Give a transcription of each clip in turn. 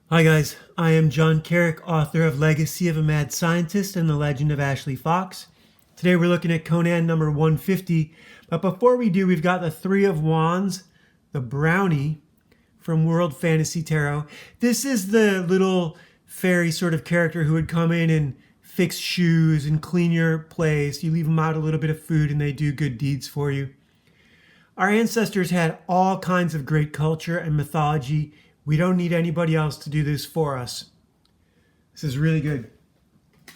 Hi guys, I am John Carrick, author of Legacy of a Mad Scientist and The Legend of Ashley Fox. Today we're looking at Conan number 150, but before we do, we've got the Three of Wands, the Brownie from World Fantasy Tarot. This is the little fairy sort of character who would come in and fix shoes and clean your place. You leave them out a little bit of food and they do good deeds for you. Our ancestors had all kinds of great culture and mythology. We don't need anybody else to do this for us. This is really good.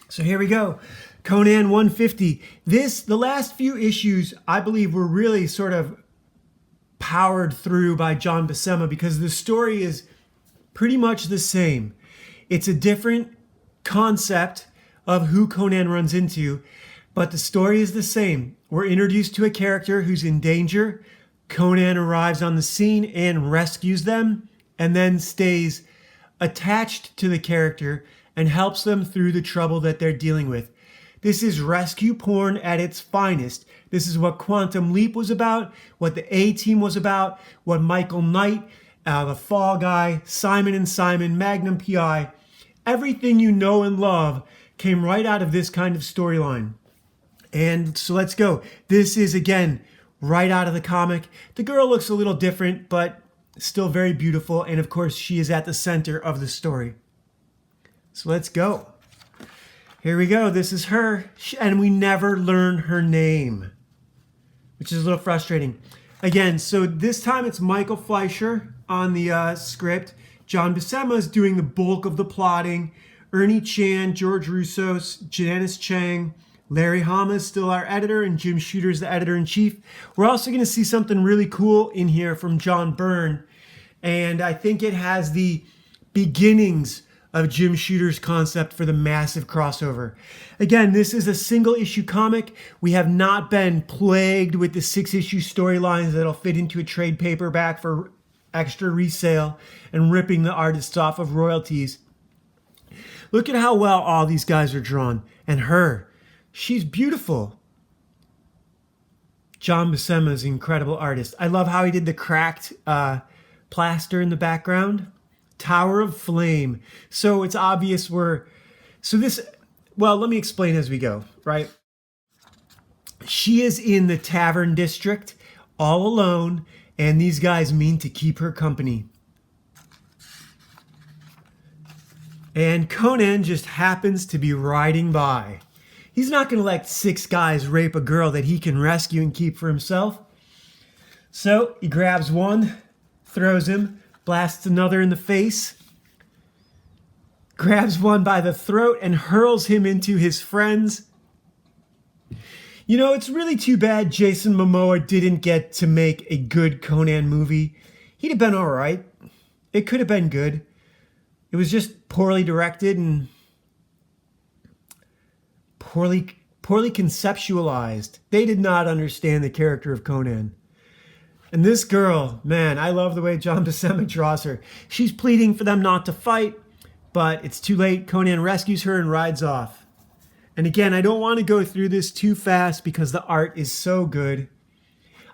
So here we go. Conan 150. The last few issues, I believe, were really sort of powered through by John Buscema because the story is pretty much the same. It's a different concept of who Conan runs into, but the story is the same. We're introduced to a character who's in danger. Conan arrives on the scene and rescues them, and then stays attached to the character and helps them through the trouble that they're dealing with. This is rescue porn at its finest. This is what Quantum Leap was about, what the A-Team was about, what Michael Knight, the Fall Guy, Simon & Simon, Magnum P.I., everything you know and love came right out of this kind of storyline. And so let's go. This is, again, right out of the comic. The girl looks a little different, but still very beautiful, and of course she is at the center of the story. So let's go. Here we go. This is her, and we never learn her name, which is a little frustrating. Again, so this time it's Michael Fleischer on the script. John Buscema is doing the bulk of the plotting. Ernie Chan, George Roussos, Janice Chang, Larry Hama is still our editor, and Jim Shooter's the editor-in-chief. We're also going to see something really cool in here from John Byrne, and I think it has the beginnings of Jim Shooter's concept for the massive crossover. Again, this is a single-issue comic. We have not been plagued with the 6-issue storylines that'll fit into a trade paperback for extra resale and ripping the artists off of royalties. Look at how well all these guys are drawn, and her. She's beautiful. John Buscema is an incredible artist. I love how he did the cracked plaster in the background. Tower of Flame. So it's obvious let me explain as we go, right? She is in the tavern district all alone, and these guys mean to keep her company. And Conan just happens to be riding by. He's not going to let 6 guys rape a girl that he can rescue and keep for himself. So he grabs one, throws him, blasts another in the face, grabs one by the throat, and hurls him into his friends. You know, it's really too bad Jason Momoa didn't get to make a good Conan movie. He'd have been all right. It could have been good. It was just poorly directed and poorly conceptualized. They did not understand the character of Conan. And this girl, man, I love the way John Buscema draws her. She's pleading for them not to fight, but it's too late. Conan rescues her and rides off. And again, I don't want to go through this too fast because the art is so good.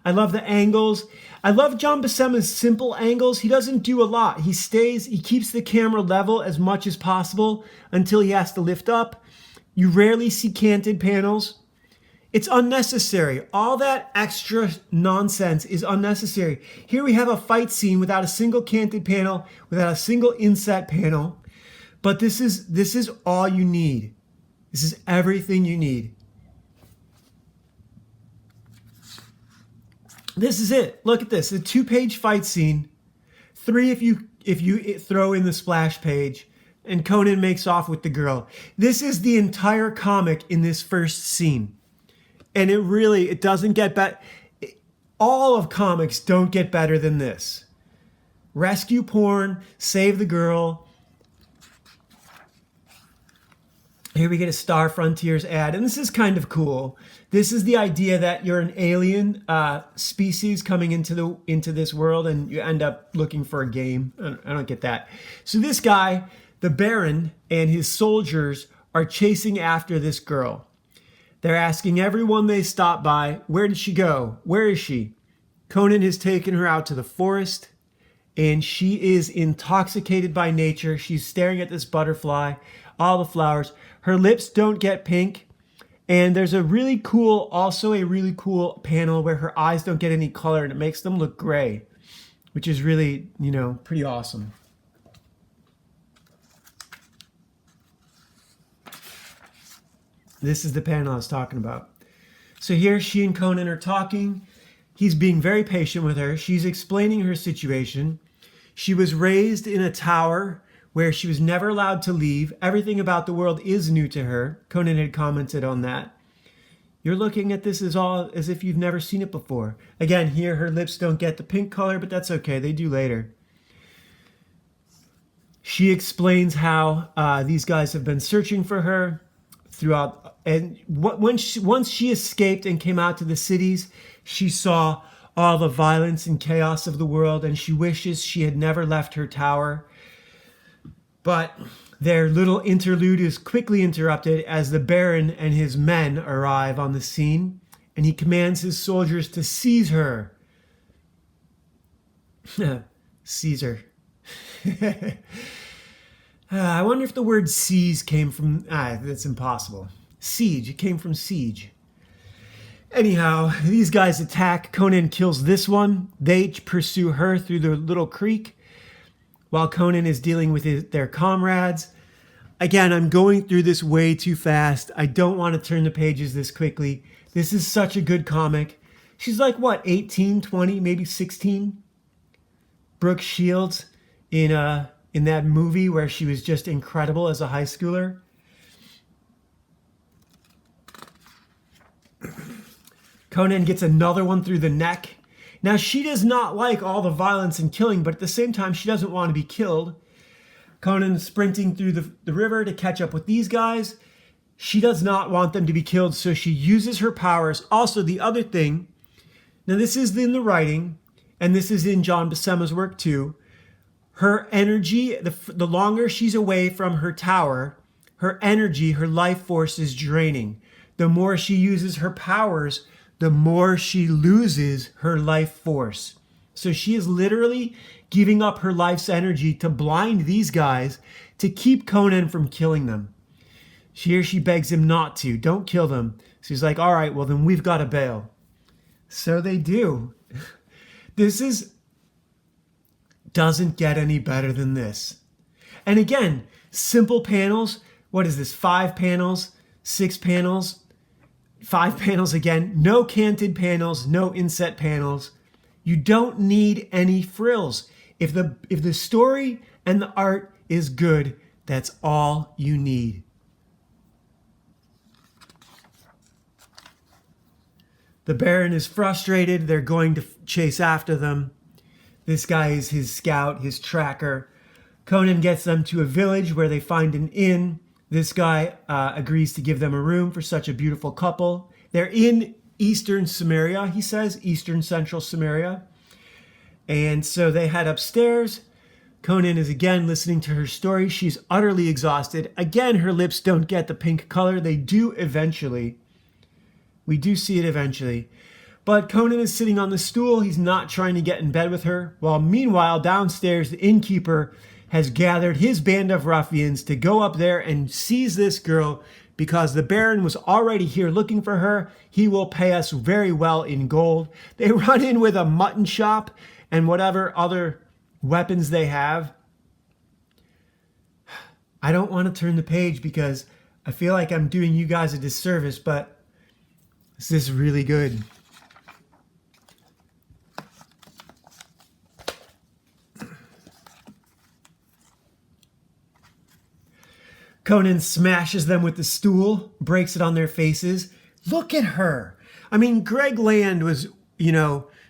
I love the angles. I love John Buscema's simple angles. He doesn't do a lot. He keeps the camera level as much as possible until he has to lift up. You rarely see canted panels. It's unnecessary. All that extra nonsense is unnecessary. Here we have a fight scene without a single canted panel, without a single inset panel. But this is all you need. This is everything you need. This is it. Look at this. A 2-page fight scene. 3 if you throw in the splash page. And Conan makes off with the girl. This is the entire comic in this first scene. And it doesn't get better. All of comics don't get better than this. Rescue porn, save the girl. Here we get a Star Frontiers ad, and this is kind of cool. This is the idea that you're an alien species coming into this world, and you end up looking for a game. I don't get that. So this guy, the Baron, and his soldiers are chasing after this girl. They're asking everyone they stop by, where did she go? Where is she? Conan has taken her out to the forest, and she is intoxicated by nature. She's staring at this butterfly, all the flowers. Her lips don't get pink. And there's a really cool panel where her eyes don't get any color and it makes them look gray, which is really, pretty awesome. This is the panel I was talking about. So here she and Conan are talking. He's being very patient with her. She's explaining her situation. She was raised in a tower where she was never allowed to leave. Everything about the world is new to her. Conan had commented on that. You're looking at this as if you've never seen it before. Again, here her lips don't get the pink color, but that's okay. They do later. She explains how these guys have been searching for her throughout, and once she escaped and came out to the cities, she saw all the violence and chaos of the world, and she wishes she had never left her tower. But their little interlude is quickly interrupted as the Baron and his men arrive on the scene, and he commands his soldiers to seize her. Seize her. I wonder if the word seize came from... that's impossible. Siege. It came from siege. Anyhow, these guys attack. Conan kills this one. They pursue her through the little creek while Conan is dealing with their comrades. Again, I'm going through this way too fast. I don't want to turn the pages this quickly. This is such a good comic. She's like, 18, 20, maybe 16? Brooke Shields in that movie where she was just incredible as a high schooler. Conan gets another one through the neck. Now, she does not like all the violence and killing, but at the same time, she doesn't want to be killed. Conan is sprinting through the river to catch up with these guys. She does not want them to be killed, so she uses her powers. Also, the other thing, now this is in the writing, and this is in John Buscema's work too. Her energy, the longer she's away from her tower, her energy, her life force is draining. The more she uses her powers, the more she loses her life force. So she is literally giving up her life's energy to blind these guys to keep Conan from killing them. Here she begs him not to. Don't kill them. So he's like, all right, well then we've got to bail. So they do. This doesn't get any better than this. And again, simple panels. What is this? 5 panels, 6 panels, 5 panels again. No canted panels, no inset panels. You don't need any frills. If the story and the art is good, that's all you need. The Baron is frustrated. They're going to chase after them. This guy is his scout, his tracker. Conan gets them to a village where they find an inn. This guy agrees to give them a room for such a beautiful couple. They're in Eastern Samaria, he says, Eastern Central Samaria. And so they head upstairs. Conan is again listening to her story. She's utterly exhausted. Again, her lips don't get the pink color. They do eventually. We do see it eventually. But Conan is sitting on the stool. He's not trying to get in bed with her. While meanwhile, downstairs, the innkeeper has gathered his band of ruffians to go up there and seize this girl because the Baron was already here looking for her. He will pay us very well in gold. They run in with a mutton chop and whatever other weapons they have. I don't want to turn the page because I feel like I'm doing you guys a disservice, but this is really good. Conan smashes them with the stool, breaks it on their faces. Look at her. I mean, Greg Land was,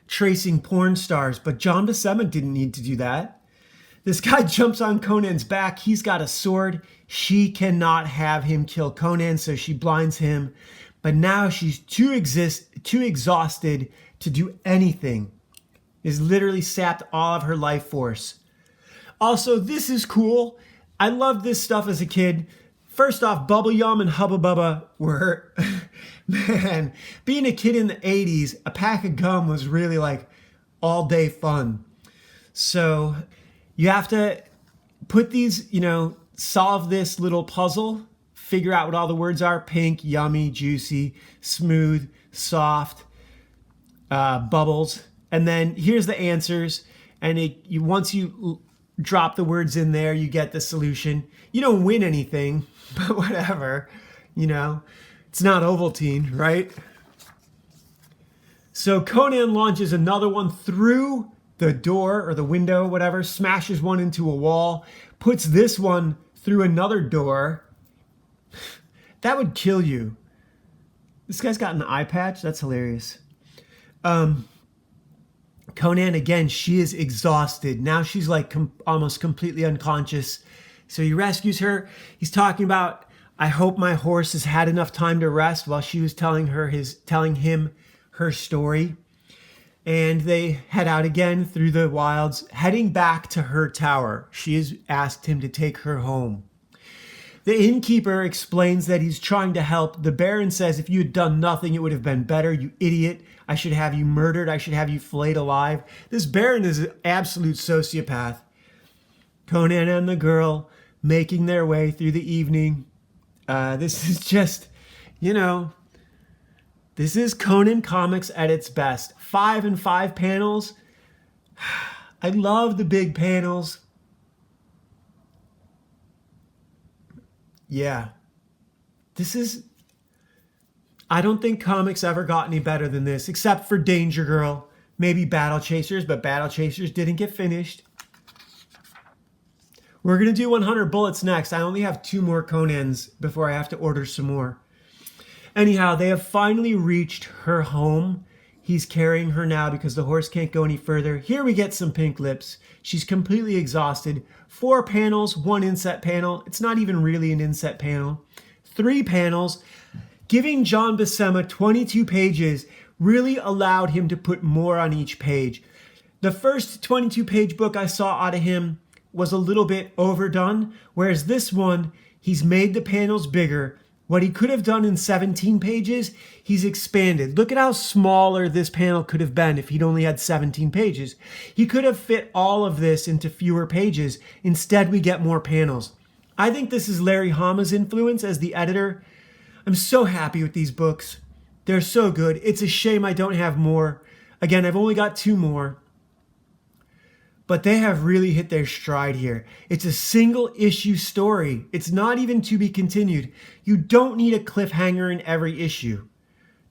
tracing porn stars, but John Buscema didn't need to do that. This guy jumps on Conan's back. He's got a sword. She cannot have him kill Conan, so she blinds him. But now she's too exhausted to do anything. Is literally sapped all of her life force. Also, this is cool. I loved this stuff as a kid. First off, Bubble Yum and Hubba Bubba were, man, being a kid in the 80s, a pack of gum was really like all day fun. So you have to put these, solve this little puzzle, figure out what all the words are: pink, yummy, juicy, smooth, soft, bubbles. And then here's the answers. And once you drop the words in there, you get the solution. You don't win anything, but whatever, it's not Ovaltine, right? So Conan launches another one through the door or the window, whatever, smashes one into a wall, puts this one through another door. That would kill you. This guy's got an eye patch. That's hilarious. Conan, again, she is exhausted. Now she's like almost completely unconscious. So he rescues her. He's talking about, I hope my horse has had enough time to rest, while she was telling him her story. And they head out again through the wilds, heading back to her tower. She has asked him to take her home. The innkeeper explains that he's trying to help. The Baron says, if you had done nothing, it would have been better, you idiot. I should have you murdered. I should have you flayed alive. This Baron is an absolute sociopath. Conan and the girl making their way through the evening. This is just, this is Conan Comics at its best. 5 and 5 panels. I love the big panels. Yeah. I don't think comics ever got any better than this, except for Danger Girl, maybe Battle Chasers, but Battle Chasers didn't get finished. We're going to do 100 Bullets next. I only have 2 more Conans before I have to order some more. Anyhow, they have finally reached her home. He's carrying her now because the horse can't go any further. Here we get some pink lips. She's completely exhausted. 4 panels, 1 inset panel. It's not even really an inset panel. 3 panels. Giving John Buscema 22 pages really allowed him to put more on each page. The first 22-page book I saw out of him was a little bit overdone, whereas this one, he's made the panels bigger. What he could have done in 17 pages, he's expanded. Look at how smaller this panel could have been if he'd only had 17 pages. He could have fit all of this into fewer pages. Instead, we get more panels. I think this is Larry Hama's influence as the editor. I'm so happy with these books. They're so good. It's a shame I don't have more. Again, I've only got 2 more. But they have really hit their stride here. It's a single issue story. It's not even to be continued. You don't need a cliffhanger in every issue.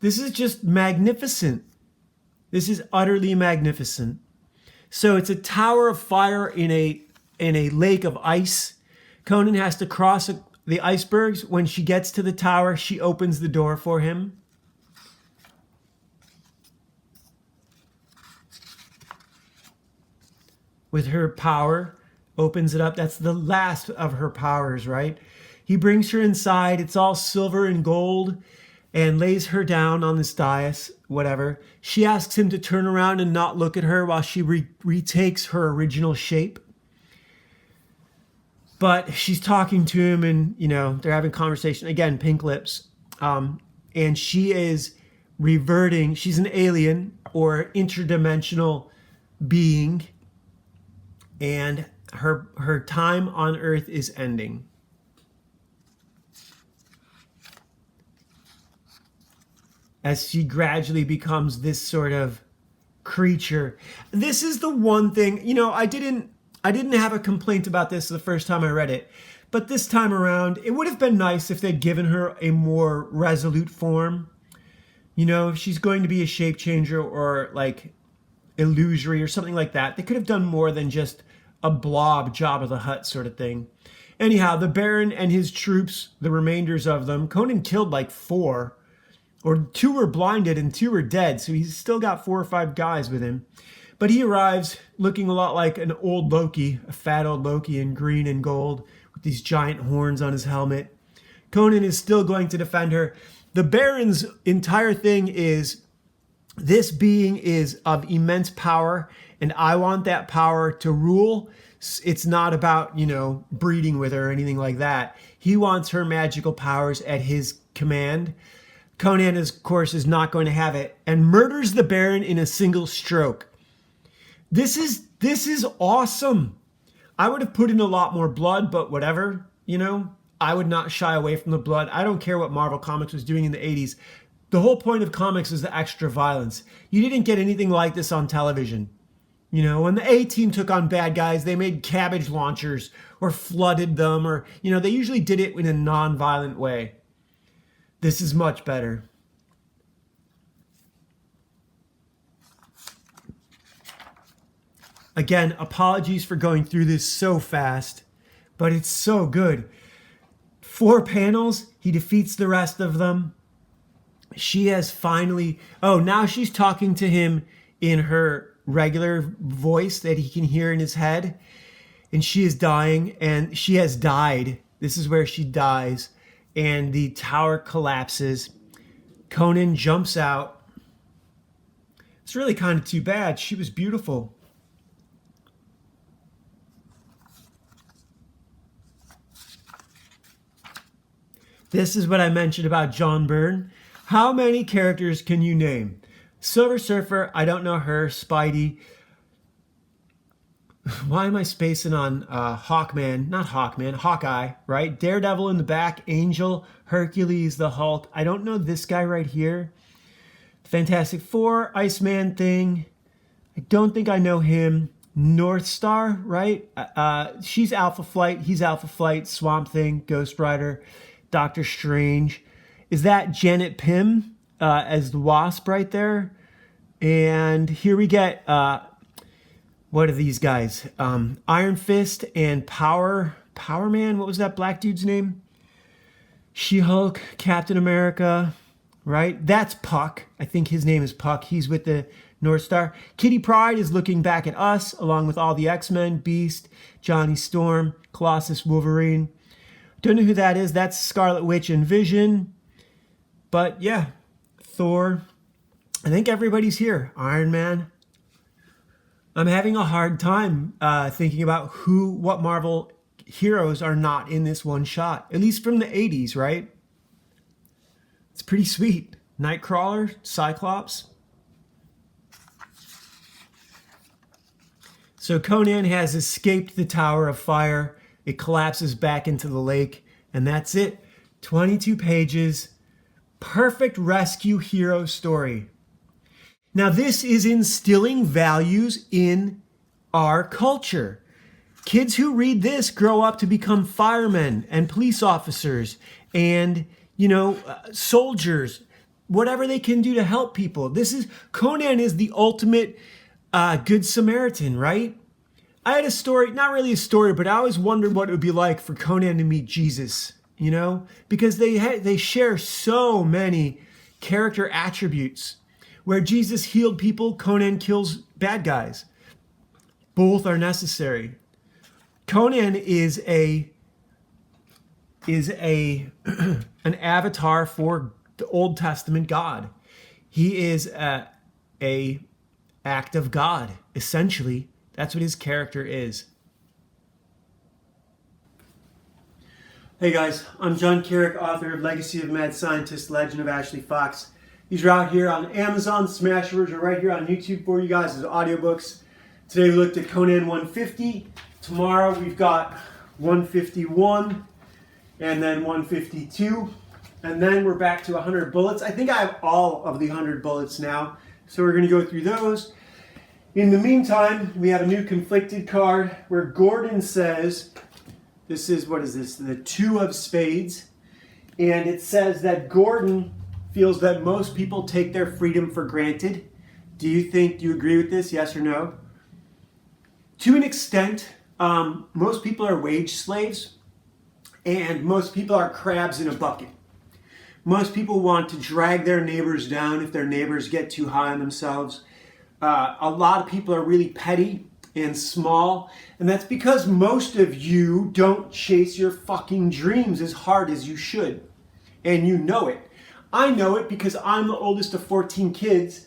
This is just magnificent. This is utterly magnificent. So it's a tower of fire in a lake of ice. Conan has to cross the icebergs. When she gets to the tower, she opens the door for him. With her power, opens it up. That's the last of her powers, right? He brings her inside. It's all silver and gold, and lays her down on this dais, whatever. She asks him to turn around and not look at her while she retakes her original shape. But she's talking to him, and, they're having conversation. Again, pink lips. And she is reverting. She's an alien or interdimensional being. And her time on Earth is ending. As she gradually becomes this sort of creature. This is the one thing, I didn't have a complaint about this the first time I read it. But this time around, it would have been nice if they'd given her a more resolute form. If she's going to be a shape changer or like illusory or something like that. They could have done more than just a blob Jabba the Hutt sort of thing. Anyhow, the Baron and his troops, the remainders of them, Conan killed like 4, or 2 were blinded and 2 were dead, so he's still got 4 or 5 guys with him. But he arrives looking a lot like an old Loki, a fat old Loki in green and gold with these giant horns on his helmet. Conan is still going to defend her. The Baron's entire thing is, this being is of immense power, and I want that power to rule. It's not about, breeding with her or anything like that. He wants her magical powers at his command. Conan, of course, is not going to have it and murders the Baron in a single stroke. This is awesome. I would have put in a lot more blood, but whatever, I would not shy away from the blood. I don't care what Marvel Comics was doing in the 80s. The whole point of comics is the extra violence. You didn't get anything like this on television. When the A-Team took on bad guys, they made cabbage launchers or flooded them, or, they usually did it in a non-violent way. This is much better. Again, apologies for going through this so fast, but it's so good. 4 panels, he defeats the rest of them. She has finally, now she's talking to him in her regular voice that he can hear in his head. And she is dying, and she has died. This is where she dies. And the tower collapses. Conan jumps out. It's really kind of too bad. She was beautiful. This is what I mentioned about John Byrne. How many characters can you name? Silver Surfer, I don't know her. Spidey. Why am I spacing on Hawkman? Not Hawkman, Hawkeye, right? Daredevil in the back, Angel, Hercules, the Hulk. I don't know this guy right here. Fantastic Four, Iceman thing. I don't think I know him. North Star, right? She's Alpha Flight, he's Alpha Flight, Swamp Thing, Ghost Rider, Doctor Strange. Is that Janet Pym as the Wasp right there? And here we get, what are these guys? Iron Fist and Power Man. What was that black dude's name? She-Hulk, Captain America, right? That's Puck. I think his name is Puck. He's with the North Star. Kitty Pryde is looking back at us, along with all the X-Men, Beast, Johnny Storm, Colossus, Wolverine. Don't know who that is. That's Scarlet Witch and Vision. But yeah, Thor. I think everybody's here. Iron Man. I'm having a hard time thinking about what Marvel heroes are not in this one shot. At least from the 80s, right? It's pretty sweet. Nightcrawler, Cyclops. So Conan has escaped the Tower of Fire. It collapses back into the lake. And that's it. 22 pages. Perfect rescue hero story. Now, this is instilling values in our culture. Kids who read this grow up to become firemen and police officers and, soldiers, whatever they can do to help people. Conan is the ultimate good Samaritan, right? I had a story, not really a story, but I always wondered what it would be like for Conan to meet Jesus, because they share so many character attributes. Where Jesus healed people, Conan kills bad guys. Both are necessary. Conan is an avatar for the Old Testament God. He is a act of God, essentially. That's what his character is. Hey guys, I'm John Carrick, author of Legacy of a Mad Scientist, Legend of Ashley Fox. These are out here on Amazon, Smashwords, or right here on YouTube for you guys as audiobooks. Today we looked at Conan 150. Tomorrow we've got 151 and then 152. And then we're back to 100 bullets. I think I have all of the 100 bullets now. So we're going to go through those. In the meantime, we have a new conflicted card where Gordon says, what is this? The 2 of Spades. And it says that Gordon feels that most people take their freedom for granted. Do you agree with this? Yes or no? To an extent, most people are wage slaves and most people are crabs in a bucket. Most people want to drag their neighbors down if their neighbors get too high on themselves. A lot of people are really petty and small, and that's because most of you don't chase your fucking dreams as hard as you should. And you know it. I know it because I'm the oldest of 14 kids,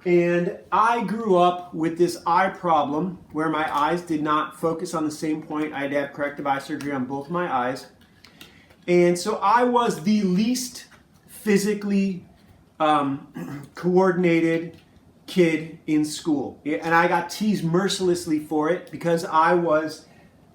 and I grew up with this eye problem where my eyes did not focus on the same point. I had to have corrective eye surgery on both my eyes. And so I was the least physically coordinated, kid in school. And I got teased mercilessly for it because I was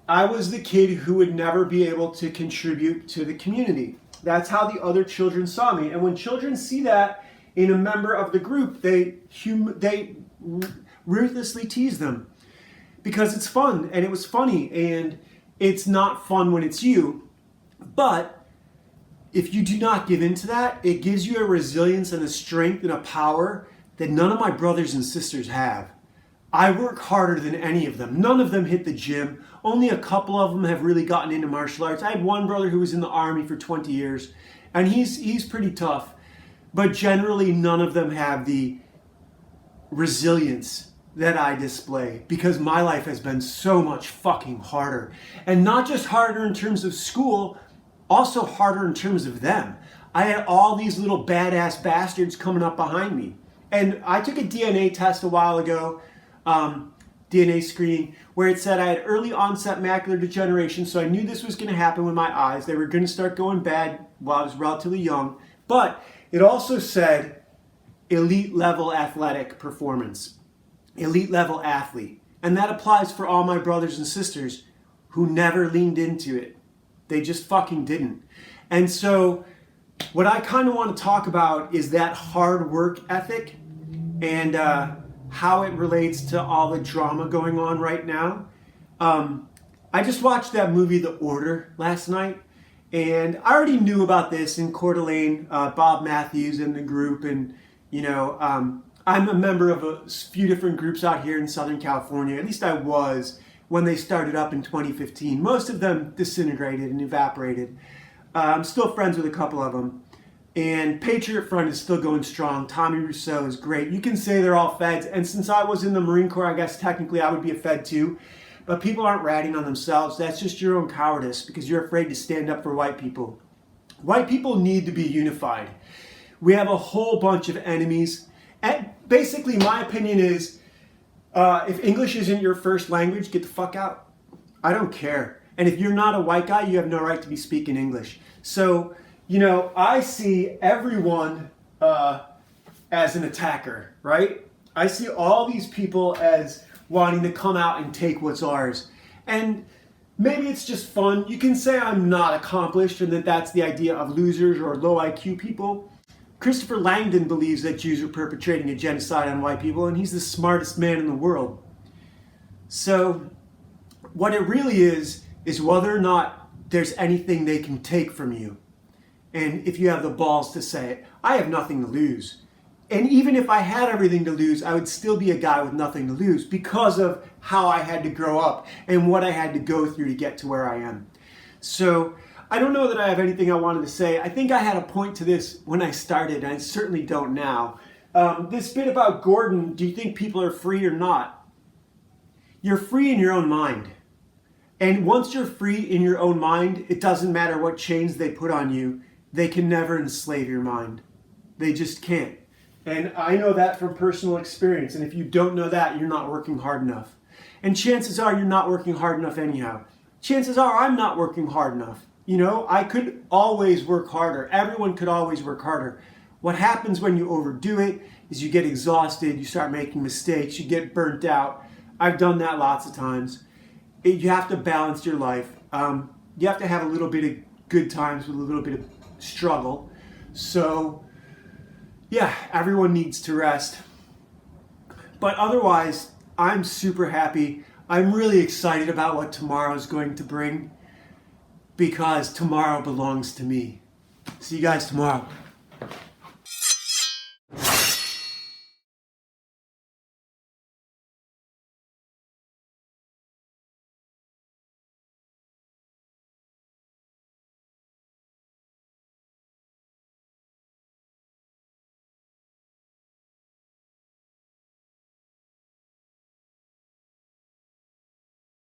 the kid who would never be able to contribute to the community. That's how the other children saw me. And when children see that in a member of the group, they ruthlessly tease them because it's fun and it was funny, and it's not fun when it's you. But if you do not give in to that, it gives you a resilience and a strength and a power that none of my brothers and sisters have. I work harder than any of them. None of them hit the gym. Only a couple of them have really gotten into martial arts. I had one brother who was in the army for 20 years, and he's pretty tough. But generally, none of them have the resilience that I display because my life has been so much fucking harder. And not just harder in terms of school, also harder in terms of them. I had all these little badass bastards coming up behind me. And I took a DNA test a while ago, DNA screening, where it said I had early onset macular degeneration, so I knew this was going to happen with my eyes. They were going to start going bad while I was relatively young. But it also said elite level athletic performance, elite level athlete. And that applies for all my brothers and sisters who never leaned into it. They just fucking didn't. And so what I kind of want to talk about is that hard work ethic and how it relates to all the drama going on right now. I just watched that movie, The Order, last night. And I already knew about this in Coeur d'Alene, Bob Matthews and the group. And, you know, I'm a member of a few different groups out here in Southern California. At least I was when they started up in 2015. Most of them disintegrated and evaporated. I'm still friends with a couple of them. And Patriot Front is still going strong. Tommy Rousseau is great. You can say they're all feds. And since I was in the Marine Corps, I guess technically I would be a fed too. But people aren't ratting on themselves. That's just your own cowardice because you're afraid to stand up for white people. White people need to be unified. We have a whole bunch of enemies. And basically, my opinion is, if English isn't your first language, get the fuck out. I don't care. And if you're not a white guy, you have no right to be speaking English. So, you know, I see everyone as an attacker, right? I see all these people as wanting to come out and take what's ours. And maybe it's just fun. You can say I'm not accomplished and that that's the idea of losers or low IQ people. Christopher Langdon believes that Jews are perpetrating a genocide on white people, and he's the smartest man in the world. So what it really is whether or not there's anything they can take from you. And if you have the balls to say it, I have nothing to lose. And even if I had everything to lose, I would still be a guy with nothing to lose because of how I had to grow up and what I had to go through to get to where I am. So I don't know that I have anything I wanted to say. I think I had a point to this when I started, and I certainly don't now. This bit about Gordon, do you think people are free or not? You're free in your own mind. And once you're free in your own mind, it doesn't matter what chains they put on you. They can never enslave your mind. They just can't. And I know that from personal experience. And if you don't know that, you're not working hard enough. And chances are you're not working hard enough anyhow. Chances are I'm not working hard enough. You know, I could always work harder. Everyone could always work harder. What happens when you overdo it is you get exhausted, you start making mistakes, you get burnt out. I've done that lots of times. You have to balance your life. You have to have a little bit of good times with a little bit of struggle. So, yeah, everyone needs to rest. But otherwise, I'm super happy. I'm really excited about what tomorrow is going to bring because tomorrow belongs to me. See you guys tomorrow.